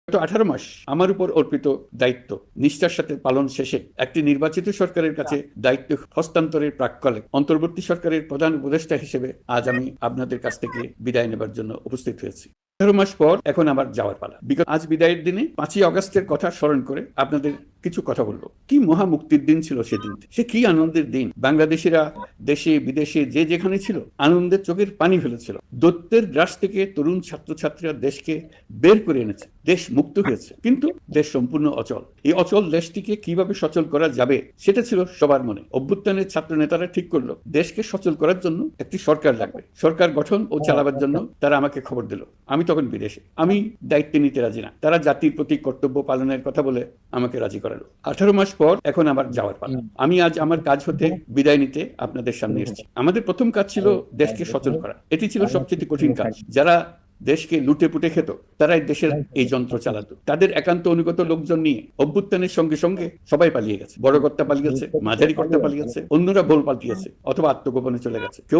গত 18 মাস আমার উপর অর্পিত দায়িত্ব নিষ্ঠার সাথে পালন শেষে একটি নির্বাচিত সরকারের কাছে দায়িত্ব হস্তান্তরের প্রাক্কালে অন্তর্বর্তী সরকারের প্রধান উপদেষ্টা হিসেবে আজ আমি আপনাদের কাছ থেকে বিদায় নেবার জন্য উপস্থিত হয়েছি। 18 মাস পর এখন আমার যাওয়ার পালা। আজ বিদায়ের দিনে 5ই আগস্টের কথা স্মরণ করে আপনাদের কিছু কথা বলবো। কি মহা মুক্তির দিন ছিল সেদিন, সে কি আনন্দের দিন। বাংলাদেশিরা দেশে বিদেশে যে যেখানে ছিল আনন্দের চোখের পানি ফেলেছিল। দৈত্যের গ্রাস থেকে তরুণ ছাত্রছাত্রীরা দেশকে বের করে এনেছে, দেশ মুক্ত হয়েছে, কিন্তু দেশ সম্পূর্ণ অচল। এই অচল দেশটিকে কিভাবে সচল করা যাবে সেটা ছিল সবার মনে। অভ্যুত্থানের ছাত্র নেতারা ঠিক করলো দেশকে সচল করার জন্য একটি সরকার লাগবে। সরকার গঠন ও চালাবার জন্য তারা আমাকে খবর দিল। আমি তখন বিদেশে, আমি দায়িত্ব নিতে রাজি না। তারা জাতির প্রতি কর্তব্য পালনের কথা বলে আমাকে রাজি করালো। 18 মাস পর এখন আমার যাওয়ার পালা। আমি আজ আমার কাজ হতে বিদায় নিতে আপনাদের সামনে এসেছি। আমাদের প্রথম কাজ ছিল দেশকে সচল করা। এটি ছিল সবচেয়ে কঠিন কাজ। যারা দেশকে লুটে পুটে খেত তারাই দেশের এই যন্ত্র চালাতো। তাদের একান্ত অনুগত লোকজন নিয়ে অভ্যুত্থানের সঙ্গে সঙ্গে সবাই পালিয়ে গেছে। বড় কর্তা পালিয়েছে, মাঝারি কর্তা পালিয়েছে, অন্যরা ভুল পাল্টিয়েছে অথবা আত্মগোপনে চলে গেছে। কেউ